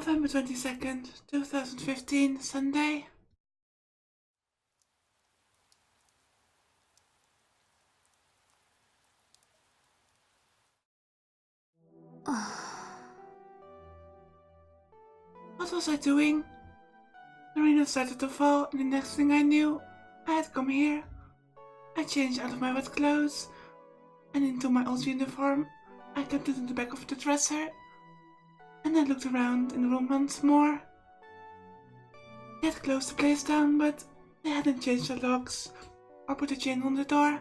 November 22nd, 2015, Sunday. What was I doing? The rain had started to fall, and the next thing I knew, I had come here. I changed out of my wet clothes, and into my old uniform. I kept it in the back of the dresser, and I looked around in the room once more. They had closed the place down, but they hadn't changed the locks or put a chain on the door.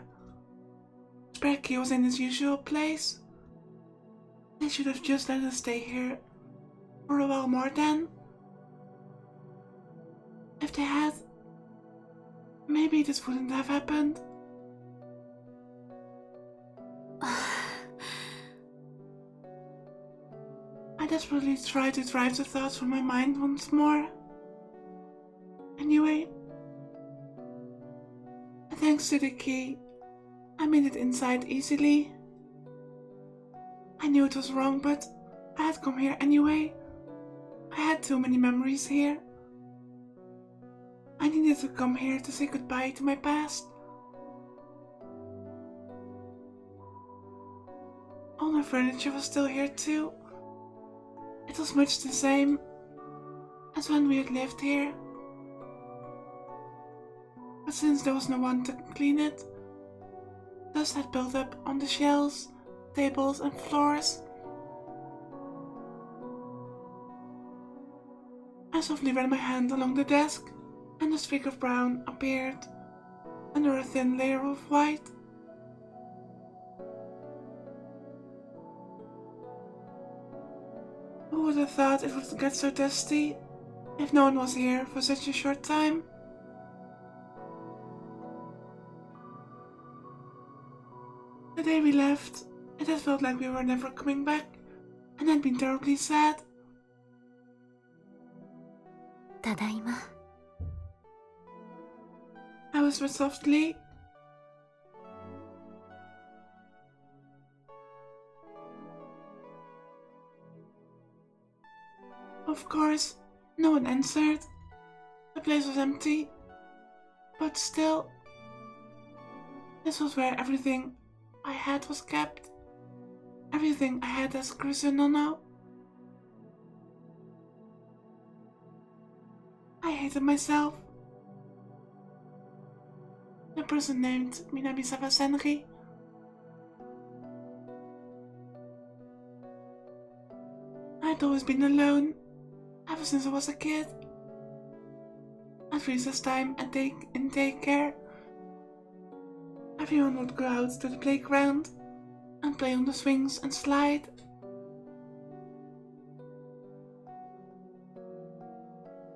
The spare key was in its usual place. They should have just let us stay here for a while more then. If they had, maybe this wouldn't have happened. I desperately tried to drive the thoughts from my mind once more. Anyway, thanks to the key, I made it inside easily. I knew it was wrong, but I had come here anyway. I had too many memories here. I needed to come here to say goodbye to my past. All my furniture was still here too. It was much the same as when we had lived here. But since there was no one to clean it, dust had built up on the shelves, tables and floors. I softly ran my hand along the desk, and a streak of brown appeared under a thin layer of white. Who would have thought it would get so dusty if no one was here for such a short time? The day we left, it had felt like we were never coming back, and I'd been terribly sad. ただいま。 I whispered softly. Of course, no one answered. The place was empty. But still, this was where everything I had was kept. Everything I had as Crusonono. I hated myself. A person named Minabisawa Senri. I'd always been alone, ever since I was a kid. At recess time and in daycare, everyone would go out to the playground and play on the swings and slide.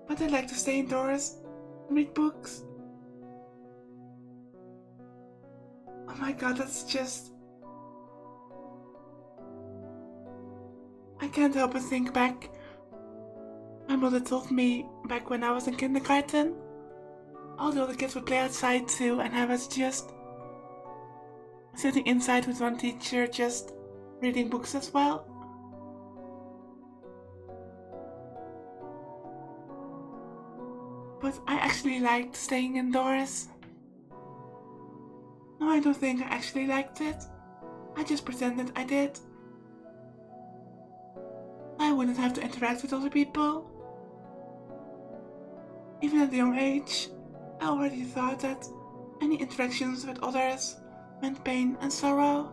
But I liked to stay indoors and read books. Oh my god, that's just... I can't help but think back. My mother told me back when I was in kindergarten. All the other kids would play outside too, and I was just sitting inside with one teacher just reading books as well. But I actually liked staying indoors. No, I don't think I actually liked it. I just pretended I did. I wouldn't have to interact with other people. Even at a young age, I already thought that any interactions with others meant pain and sorrow.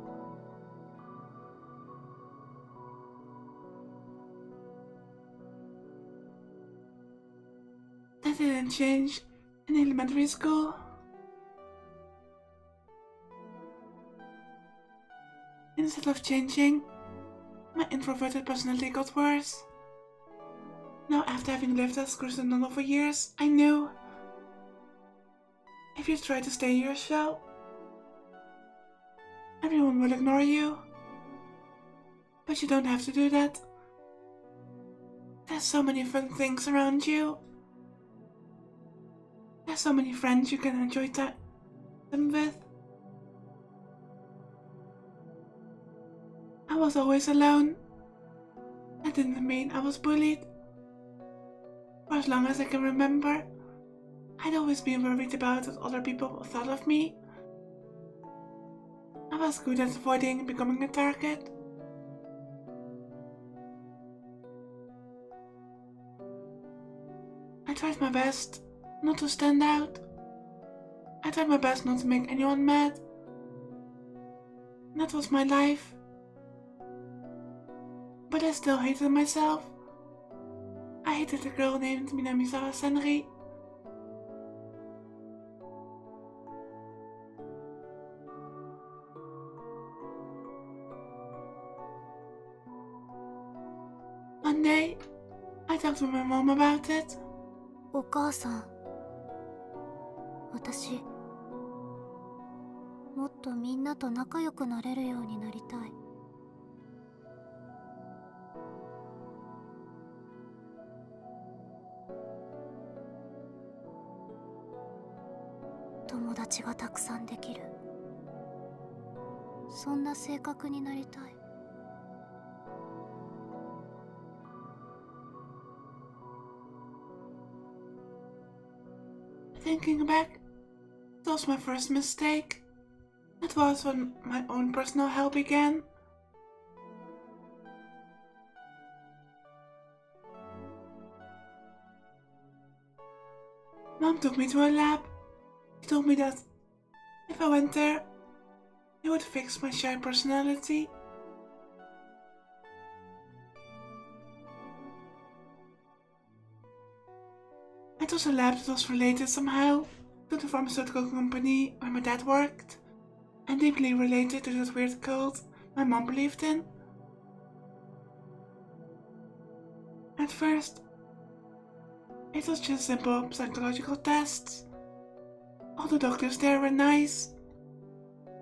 That didn't change in elementary school. Instead of changing, my introverted personality got worse. Now, after having lived as Crusonono for years, I knew if you try to stay in your shell, everyone will ignore you. But you don't have to do that. There's so many fun things around you. There's so many friends you can enjoy time with. I was always alone. That didn't mean I was bullied For as long as I can remember, I'd always been worried about what other people thought of me. I was good at avoiding becoming a target. I tried my best not to stand out. I tried my best not to make anyone mad. That was my life. But I still hated myself. I hated a girl named Minamizawa Senri. One day, I talked to my mom about it. お母さん、私もっとみんなと仲良くなれるようになりたい。友達がたくさんできる、そんな性格になりたい。Thinking back, it was my first mistake. It was when my own personal hell began. Mom took me to a lab. She told me that if I went there, it would fix my shy personality. It was a lab that was related somehow to the pharmaceutical company where my dad worked, and deeply related to that weird cult my mom believed in. At first, it was just simple psychological tests. All the doctors there were nice.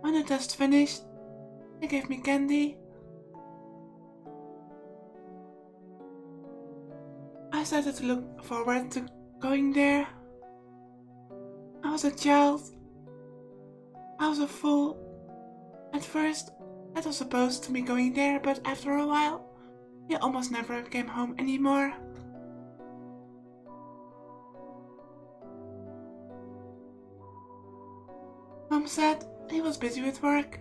When the test finished, they gave me candy. I started to look forward to going there. I was a child. I was a fool. At first, I was supposed to be going there, but after a while, I almost never came home anymore. Mom said he was busy with work,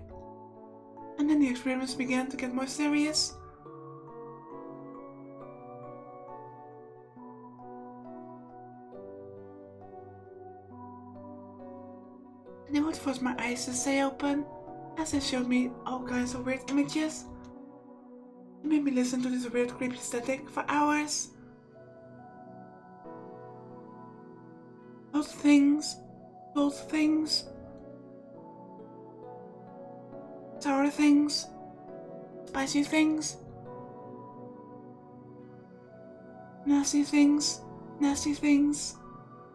and then the experiments began to get more serious. They would force my eyes to stay open as they showed me all kinds of weird images. They made me listen to this weird creepy static for hours. Old things, old things, sour things, spicy things, nasty things, nasty things,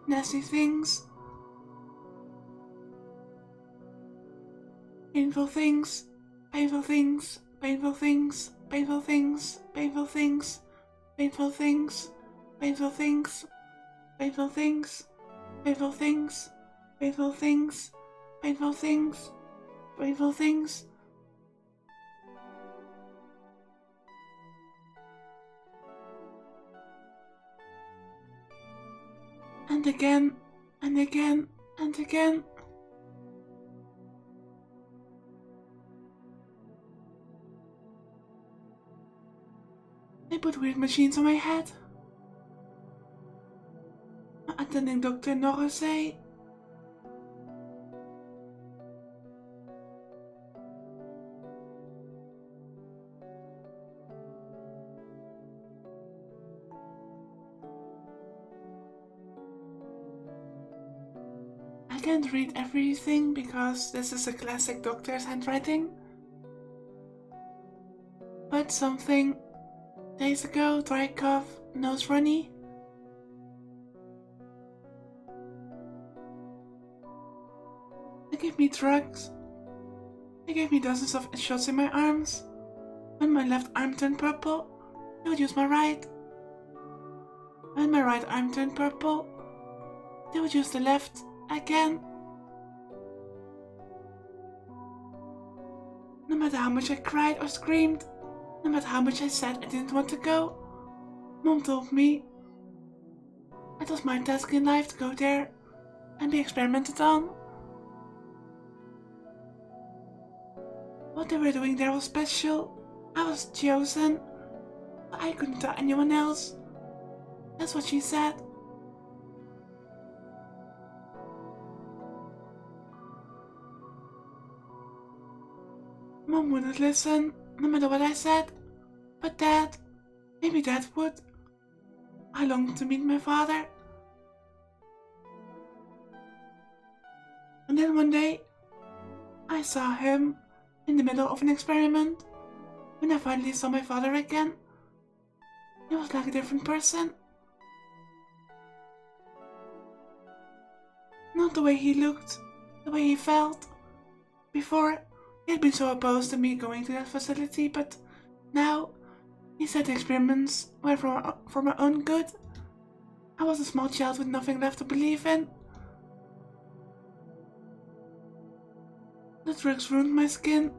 nasty things. Painful things, painful things, painful things, painful things, painful things, painful things, painful things, painful things, painful things, painful things, painful things, painful things. And again, and again, and again. They put weird machines on my head. My attending doctor Nora zei: I can't read everything because this is a classic doctor's handwriting. But something, days ago, dry cough, nose runny. They gave me drugs. They gave me dozens of shots in my arms. When my left arm turned purple, they would use my right. When my right arm turned purple, they would use the left again. No matter how much I cried or screamed, no matter how much I said I didn't want to go, Mom told me, It was my task in life to go there and be experimented on. What they were doing there was special. I was chosen, but I couldn't tell anyone else. That's what she said. Mom wouldn't listen, no matter what I said. But Dad, maybe Dad would. I longed to meet my father. And then one day, I saw him in the middle of an experiment. When I finally saw my father again, he was like a different person. Not the way he looked, the way he felt. Before, he had been so opposed to me going to that facility, but now, he said the experiments were for my own good. I was a small child with nothing left to believe in. The drugs ruined my skin.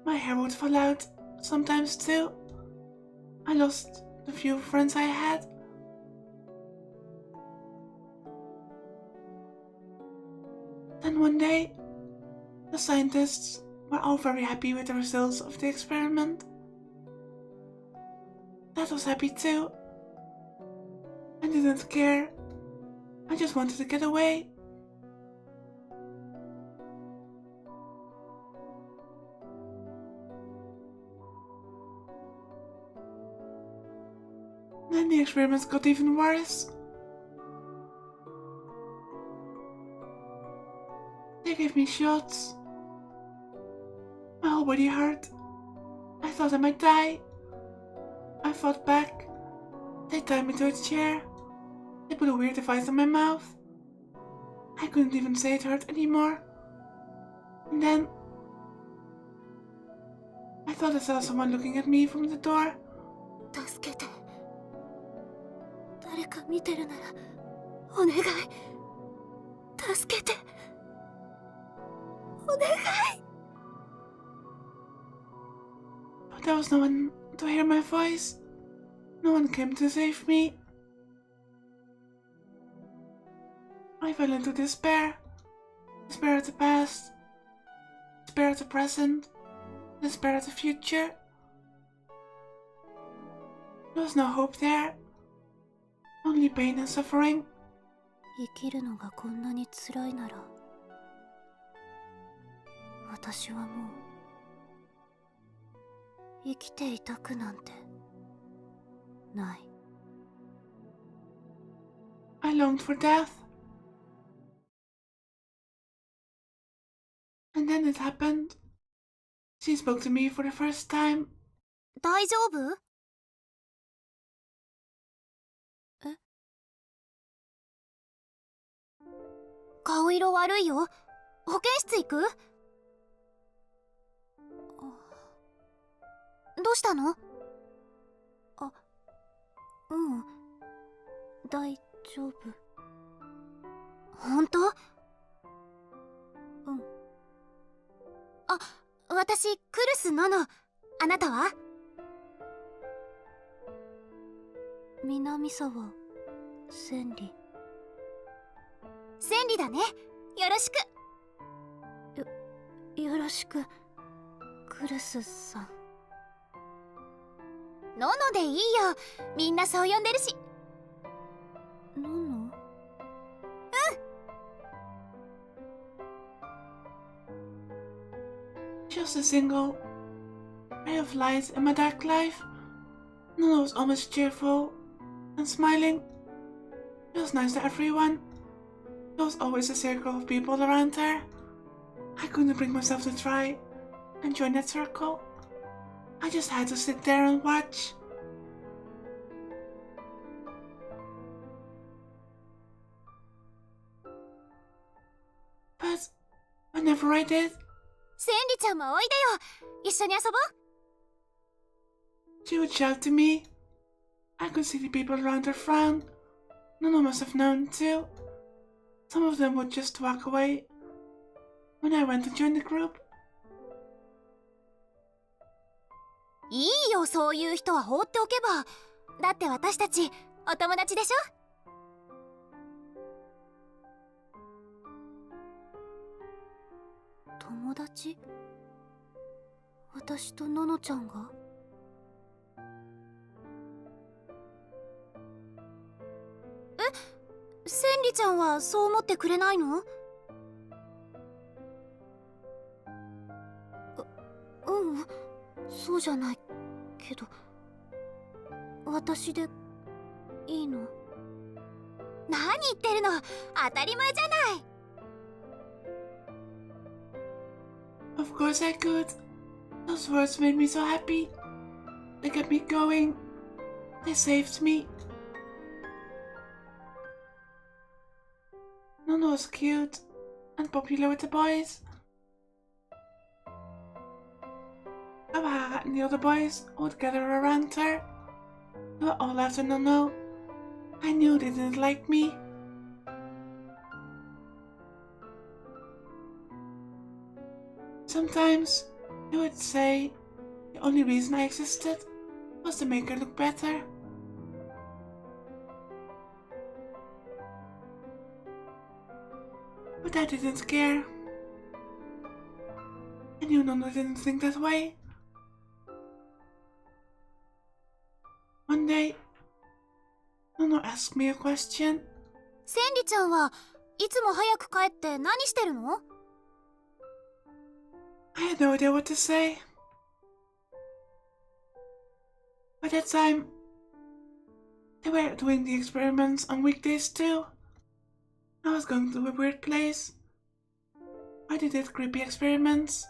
My hair would fall out, sometimes too. I lost the few friends I had. Then one day, the scientists were all very happy with the results of the experiment. Dad was happy too. I didn't care. I just wanted to get away. Then the experiments got even worse. They gave me shots. My whole body hurt. I thought I might die. I fought back. They tied me to a chair. They put a weird device in my mouth. I couldn't even say it hurt anymore. And then I thought I saw someone looking at me from the door. 助けて。誰か見てるならお願い。助けて。お願い。But there was no one to hear my voice. No one came to save me. I fell into despair. Despair of the past. Despair of the present. Despair of the future. There was no hope there. Only pain and suffering. 生きるのがこんなに辛いなら私はもう生きていたくなんてない。 I longed for death. And then it happened. She spoke to me for the first time. 大丈夫？え？顔色悪いよ。保健室行く？どうしたの？あ、うん。大丈夫。本当？うん。あ、私、クルスノノ。あなたは？南沢千里。千里だね。よろしく。よろしく、クルスさん。ノノでいいよ。みんなそう呼んでるし。ノノ？Just a single ray of light in my dark life. Nona was always cheerful and smiling. She was nice to everyone. There was always a circle of people around her. I couldn't bring myself to try and join that circle. I just had to sit there and watch. But whenever I did, 千里ちゃんもおいでよ。一緒に遊ぼう。 she would shout to me. I could see the people around her frown. Nona must have known too. Some of them would just walk away when I went to join the group. いいよ、そういう人は放っておけば。だって私たちお友達でしょ。友達？私とののちゃんが？千里ちゃんはそう思ってくれないの？そうじゃないけど、私でいいの？何言ってるの、当たり前じゃない。Of course I could. Those words made me so happy. They kept me going. They saved me. Nana was cute and popular with the boys. Abaha and the other boys would gather around her. They were all after Nana. I knew they didn't like me. Sometimes they would say the only reason I existed was to make her look better. But I didn't care. I knew Nana didn't think that way. One day, Nana asked me a question. 千里ちゃんはいつも早く帰って何してるの？ I had no idea what to say. By that time, they were doing the experiments on weekdays too. I was going to a weird place where they did creepy experiments.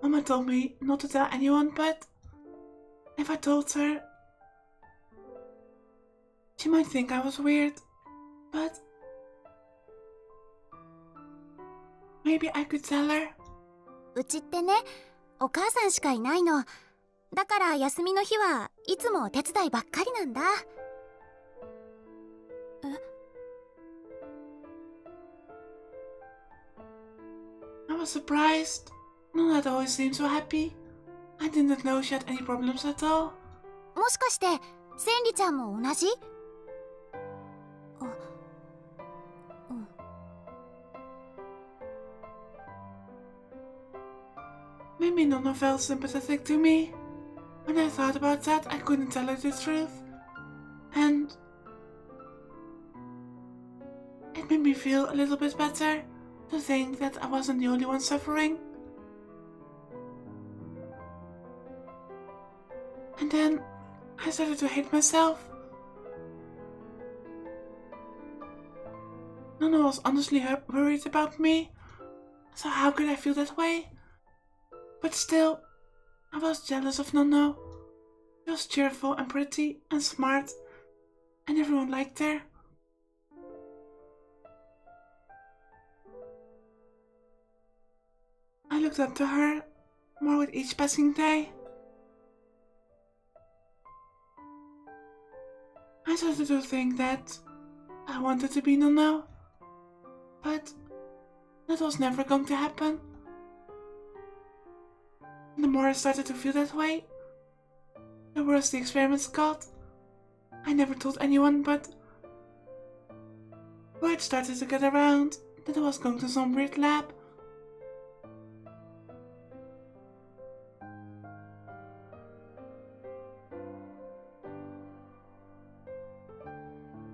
Mama told me not to tell anyone, but if I told her, she might think I was weird. But maybe I could tell her. うちってね、お母さんしかいないの。だから休みの日はいつもお手伝いばっかりなんだ。I was surprised. Nana had always seemed so happy. I didn't know she had any problems at all. もしかして千里ちゃんも同じ？Maybe Nana felt sympathetic to me. When I thought about that, I couldn't tell her the truth. And it made me feel a little bit better to think that I wasn't the only one suffering. And then I started to hate myself. Nana was honestly worried about me, so how could I feel that way? But still, I was jealous of Nana. She was cheerful and pretty and smart, and everyone liked her. I looked up to her more with each passing day. I started to think that I wanted to be Nana, but that was never going to happen. And the more I started to feel that way, the worse the experiments got. I never told anyone, but word started to get around that I was going to some weird lab.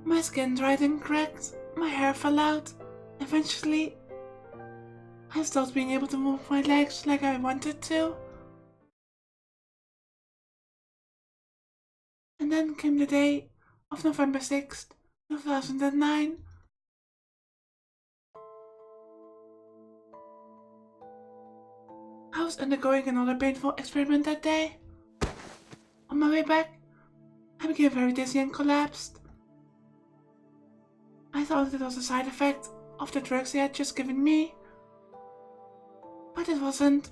My skin dried and cracked, my hair fell out. Eventually, I stopped being able to move my legs like I wanted to. And then came the day of November 6th, 2009. I was undergoing another painful experiment that day. On my way back, I became very dizzy and collapsed. I thought it was a side effect of the drugs they had just given me, but it wasn't.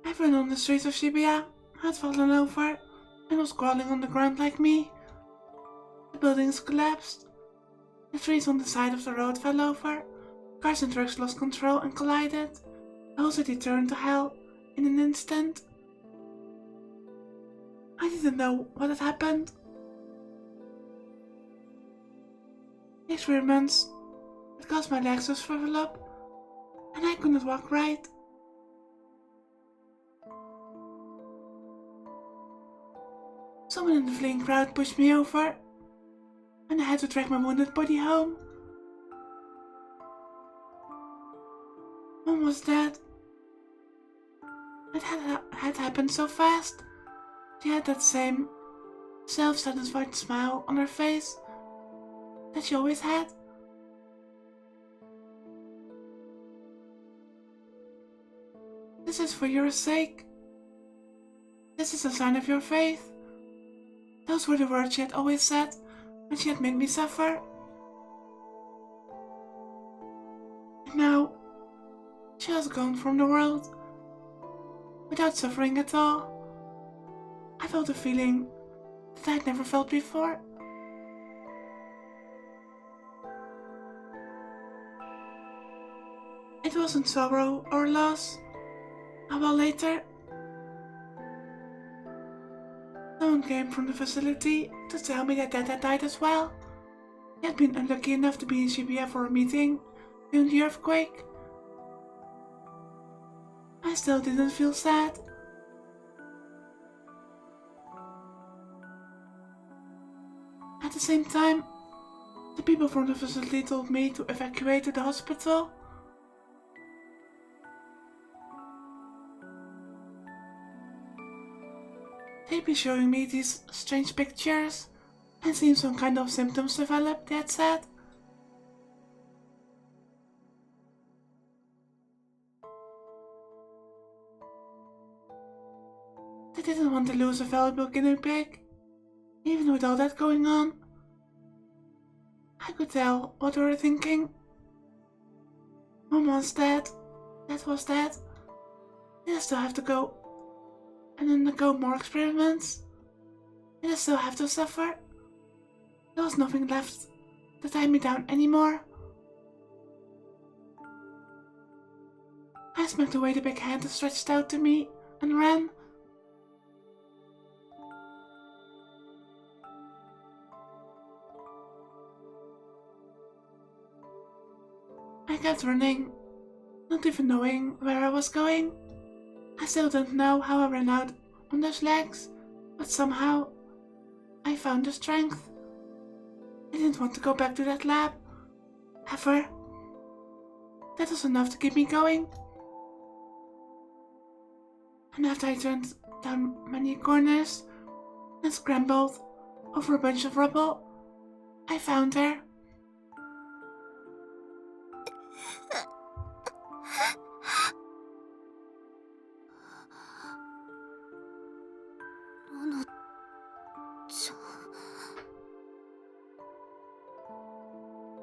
Everyone on the streets of Shibuya had fallen over and was crawling on the ground like me. The buildings collapsed, The trees on the side of the road fell over. Cars and trucks lost control and collided. The whole city turned to hell in an instant. I didn't know what had happened. The experiments had caused my legs to shrivel up, and I could not walk right. Someone in the fleeing crowd pushed me over, and I had to drag my wounded body home. Mom was dead. It had happened so fast. She had that same self-satisfied smile on her face that she always had. This is for your sake. This is a sign of your faith. Those were the words she had always said when she had made me suffer. And now, she was gone from the world, without suffering at all. I felt a feeling that I had never felt before. It wasn't sorrow or loss. A while later, someone came from the facility to tell me that Dad had died as well. He had been unlucky enough to be in Shibuya for a meeting during the earthquake. I still didn't feel sad. At the same time, the people from the facility told me to evacuate to the hospital. They'd be showing me these strange pictures and seeing some kind of symptoms develop, they had said. They didn't want to lose a valuable guinea pig, even with all that going on. I could tell what they were thinking. Mom was dead, Dad was dead. Did I still have to go and undergo more experiments? Did I still have to suffer? There was nothing left to tie me down anymore. I smacked away the big hand that stretched out to me and ran. I kept running, not even knowing where I was going. I still don't know how I ran out on those legs, but somehow I found the strength. I didn't want to go back to that lab, ever. That was enough to keep me going. And after I turned down many corners and scrambled over a bunch of rubble, I found her.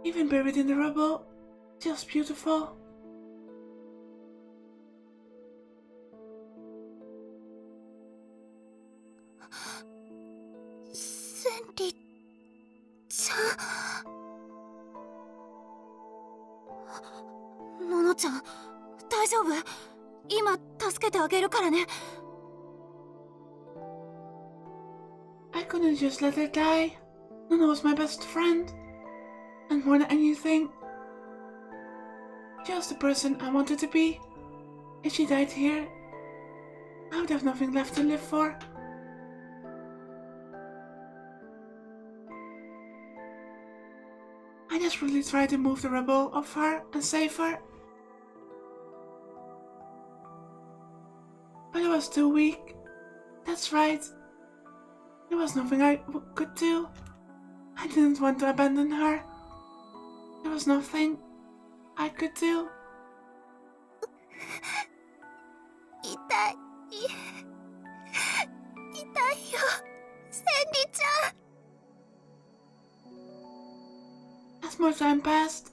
Even buried in the rubble, she was beautiful. Sandy-chan. ののちゃん、大丈夫？今助けてあげるからね。I couldn't just let her die. Nona was my best friend. And more than anything, she was the person I wanted to be. If she died here, I would have nothing left to live for. I desperately tried to move the rubble off her and save her. But I was too weak. That's right. There was nothing I could do. I didn't want to abandon her. There was nothing I could do. 痛い。痛いよ、センディちゃん。As more time passed,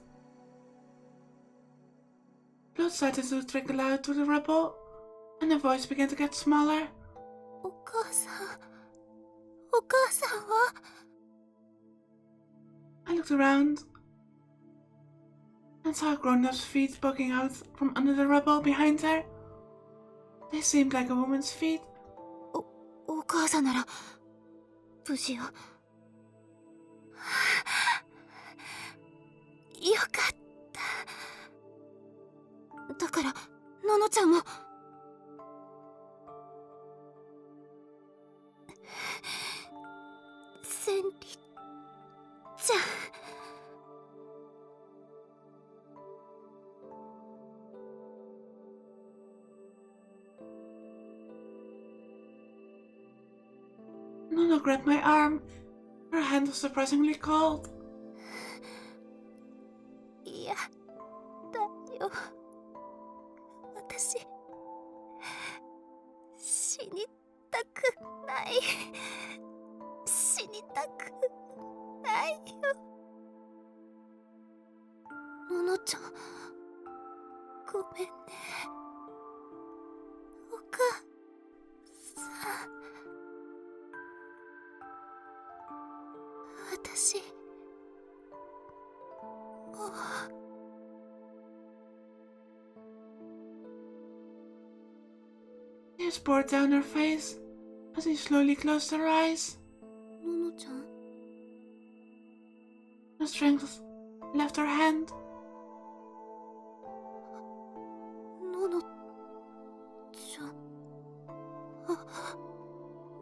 blood started to trickle out through the rubble, and her voice began to get smaller. お母さん。お母さんは？ I looked around and saw a grown-up's feet poking out from under the rubble behind her. They seemed like a woman's feet. お母さんなら無事よ。よかった。だからののちゃんも。千里ちゃん。Nonna grabbed my arm. Her hand was surprisingly cold. いやだよ。私死にたくない。死にたくないよ。ののちゃんごめんね。お母さん。私もう。Tears poured down her face as he slowly closed her eyes. ののちゃん。The strength left her hand. ののちゃん。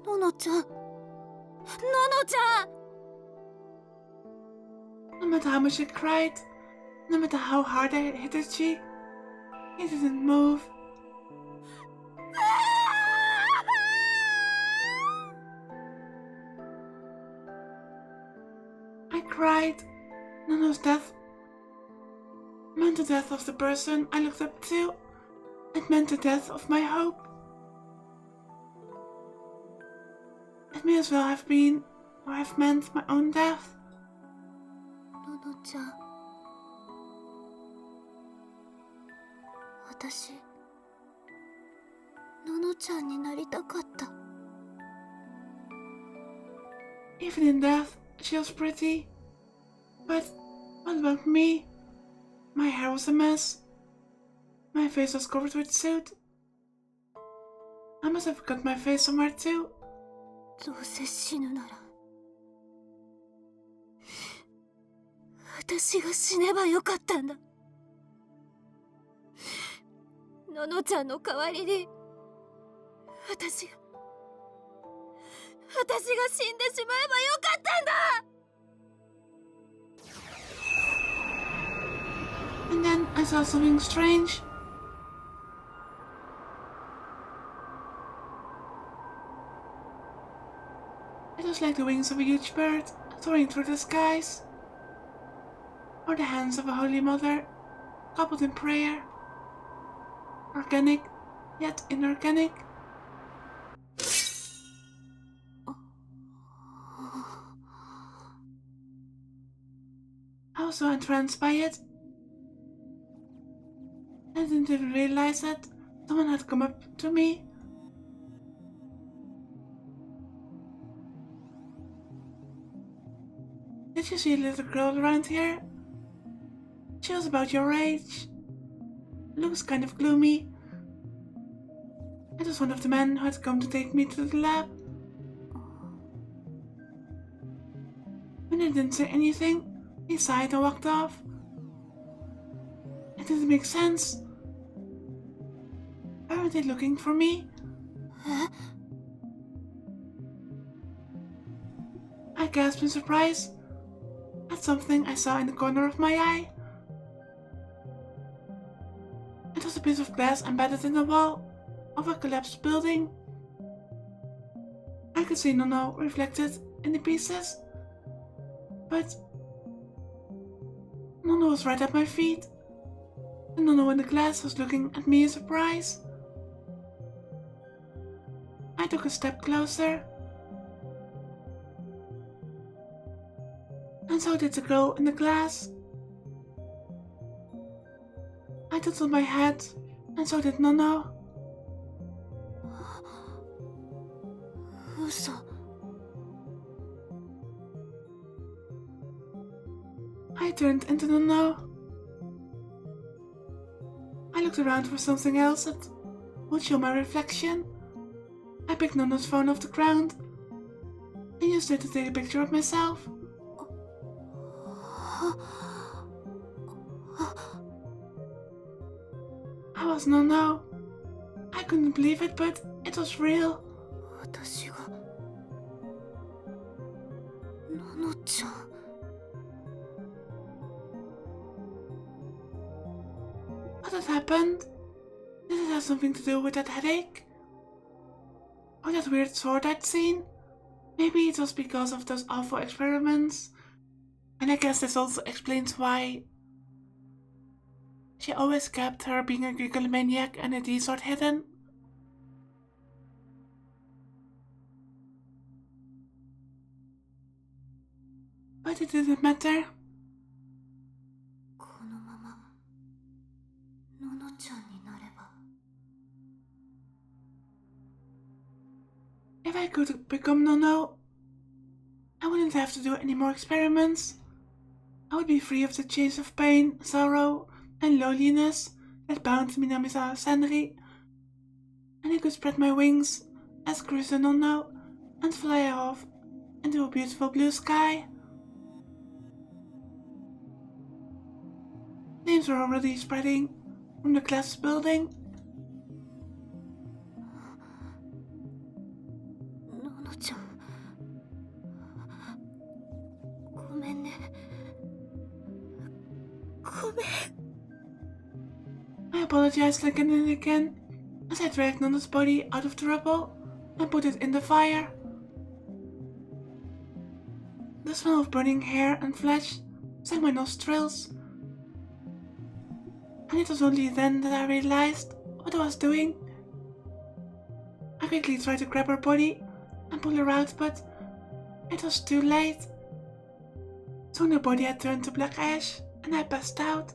ののちゃん。ののちゃん。No matter how much she cried, no matter how hard I hit her cheek, he didn't move. I cried. Nana's death meant the death of the person I looked up to. It meant the death of my hope. It may as well have been, or have meant my own death. ののちゃん。私ののちゃんになりたかった。 Even in death, she was pretty. But what about me? My hair was a mess. My face was covered with soot. I must have cut my face somewhere too. どうせ死ぬなら私が死ねばよかったんだ。ののちゃんの代わりに私が死んでしまえばよかったんだ。 And then I saw something strange. It was like the wings of a huge bird soaring through the skies, or the hands of a holy mother, coupled in prayer. Organic, yet inorganic. I was so entranced by it. I didn't even realize that someone had come up to me. Did you see a little girl around here? She was about your age. Looks kind of gloomy. It was one of the men who had come to take me to the lab. When I didn't say anything, he sighed and walked off. It didn't make sense. Weren't they looking for me? I gasped in surprise at something I saw in the corner of my eye. It was a piece of glass embedded in the wall of a collapsed building. I could see Nono reflected in the pieces, but Nono was right at my feet, and Nono in the glass was looking at me in surprise. I took a step closer, and so did the girl in the glass. I tilted my head, and so did Nono. 嘘。I turned into Nono. looked around for something else that would show my reflection. I picked Nonna's phone off the ground and used it to take a picture of myself. I was Nonna. I couldn't believe it, but it was real. 私がののちゃん。 What had happened? Did it have something to do with that headache? Or that weird sword I'd seen? Maybe it was because of those awful experiments. And I guess this also explains why she always kept her being a gigalomaniac and a D-sword hidden. But it didn't matter. このままののちゃんになれば。 If I could become Nono, I wouldn't have to do any more experiments. I would be free of the chains of pain, sorrow, and loneliness that bound Minamisa Senri, and I could spread my wings as Chris and Nono and fly off into a beautiful blue sky. Names were already spreading from the glass building. ののちゃん。ごめんね。ごめん。 I apologized again and again as I dragged Nona's body out of the rubble and put it in the fire. The smell of burning hair and flesh sang my nostrils, and it was only then that I realized what I was doing. I quickly tried to grab her body and pull her out, but it was too late. Soon her body had turned to black ash and I passed out.